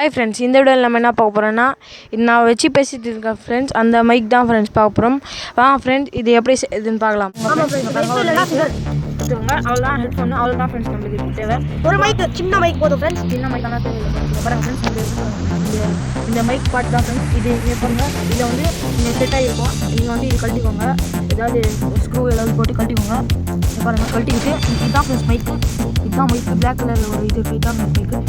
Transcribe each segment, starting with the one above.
Hi friends, இந்த வீடியோவில் நம்ம என்ன பார்க்க போகிறோன்னா, நான் வச்சு பேசிகிட்டு இருக்கேன் ஃப்ரெண்ட்ஸ். அந்த மைக் தான் ஃப்ரெண்ட்ஸ் பார்க்க போகிறோம். ஃப்ரெண்ட்ஸ் இது எப்படி இதுன்னு பார்க்கலாம். அவ்வளோதான் ஹெட்ஃபோன், அவ்வளோதான் ஃப்ரெண்ட்ஸ் நம்மளுக்கு தேவை. ஒரு மைக், சின்ன மைக் போதும் ஃப்ரெண்ட்ஸ். சின்ன மைக் தான் தேவை. பாருங்கள் ஃப்ரெண்ட்ஸ், இந்த மைக் பார்ட் தான் ஃப்ரெண்ட்ஸ். இது பாருங்கள், இதில் வந்து நீங்கள் செட் ஆகிருக்கும். நீங்கள் வந்து இது கழட்டிக்கோங்க, ஏதாவது ஸ்க்ரூ ஏதாவது போட்டு கழட்டிக்கோங்க. பாருங்கள் கழட்டிக்கிட்டு இதுதான் ஃப்ரெண்ட்ஸ் மைக்கு. இதுதான் மைக்கு, பிளாக் கலரில் ஒரு இது இதுதான் மைக்கு.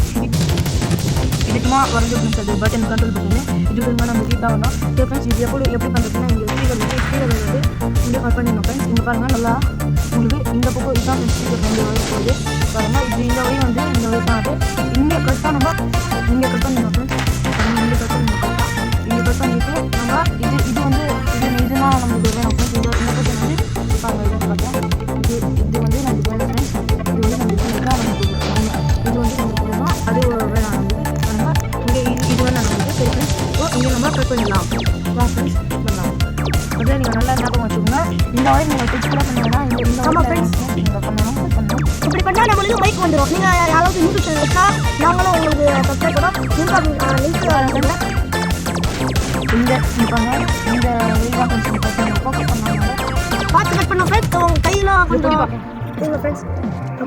இதுக்குமா வந்து ஃப்ரெண்ட்ஸ் அது பட்டன் கண்ட்ரோல் பண்ணுறது. இதுக்கு நம்ம ஹீட்டாக வந்தோம். ஓகே ஃப்ரெண்ட்ஸ், இது எப்படி பண்ணுறதுன்னா, இங்கே ஸ்பீக்கர் வந்து இங்கே கட் பண்ணிடணும் ஃப்ரெண்ட்ஸ். இங்கே பாருங்கள், நல்லா உங்களுக்கு இந்த பக்கம் இதுதான் ஃப்ரெண்ட்ஸ் ஸ்பீக்கர் ரெண்டு வழி போகுது. பாருங்கள், இது இந்த வழி வந்து இந்த வழி தான் அது. இங்கே கட் பண்ணணும், இங்கே கட் பண்ணிடணும் ஃப்ரெண்ட்ஸ். இங்கே கட் பண்ணிடணும், இங்கே கட் பண்ணிட்டு நம்ம இது வந்து இதுனா நம்மளுக்கு வேணும் ஃப்ரெண்ட்ஸ். இந்த பக்கம் வந்து பாருங்கள், இது பார்த்தேன், இது வந்து நம்மளுக்கு வேணும் ஃப்ரெண்ட்ஸ். இது வந்து நம்மளுக்கு இது வந்து நம்மளுக்கு வேணும், அது வேணாம் நம்மளுக்கு. இது வந்து நம்மளுக்கு சரி ஃப்ரெண்ட்ஸ். இங்கே நம்ம கட் பண்ணிடலாம் ஃப்ரெண்ட்ஸ். பண்ணலாம் அதே நீங்கள் நல்லா ஞாபகம் வச்சுக்கோங்க. இந்த வரை நீங்கள் பிச்சு கூட பண்ணீங்கன்னா இந்த ஃப்ரெண்ட்ஸ் நீங்கள் பண்ணணும். இப்படி பண்ணால் நம்மளுக்கு மைக் வந்துடும். நீங்கள் யாராவது யூடியூப் சேனல் வச்சா நாங்களும் உங்களுக்கு சப்ஸ்கிரைப் பண்ணோம். லிங்க் இந்த பண்ண இந்த வீடியோ கொஞ்சம் ஃபோக்கஸ் பண்ணாங்க. பார்த்து கட் பண்ணோம் ஃப்ரெண்ட்ஸ். உங்கள் கையில் கொஞ்சம் நீங்கள் ஃப்ரெண்ட்ஸ்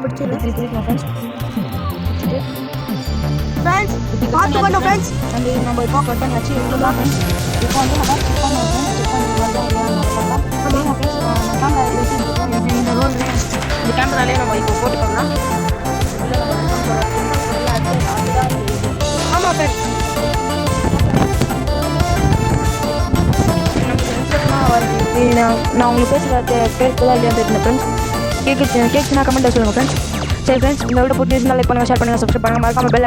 பிடிச்சிருக்கோம் ஃப்ரெண்ட்ஸ். ஃப்ரெண்ட்ஸ் பார்த்து பண்ணோம் ஃப்ரெண்ட்ஸ். அந்த நம்ம இப்போ கட் பண்ணி வச்சு இவ்வளோ தான் ஃப்ரெண்ட்ஸ். இப்போ வந்து நம்ம செக் பண்ணோம் ஃப்ரெண்ட்ஸ். செக் பண்ணி வரலாம் கேமரா இந்த ரோல் இந்த கேமராலே நம்ம இப்போ போட்டுக்கலாம். ஆமாம் ஃப்ரெண்ட்ஸ், நான் உங்களுக்கு பேசுகிறத இல்லையா தெரியும் ஃப்ரெண்ட்ஸ். கேட்குச்சுன்னா கமெண்ட்டில் சொல்லுங்கள் ஃப்ரெண்ட்ஸ். சரி ஃப்ரெண்ட்ஸ், இந்த வீடியோ பிடிச்சிருந்தா லைக் பண்ணுங்கள், ஷேர் பண்ணுங்கள், சப்ஸ்கிரைப் பண்ணுங்கள், மறக்காமல் பெல்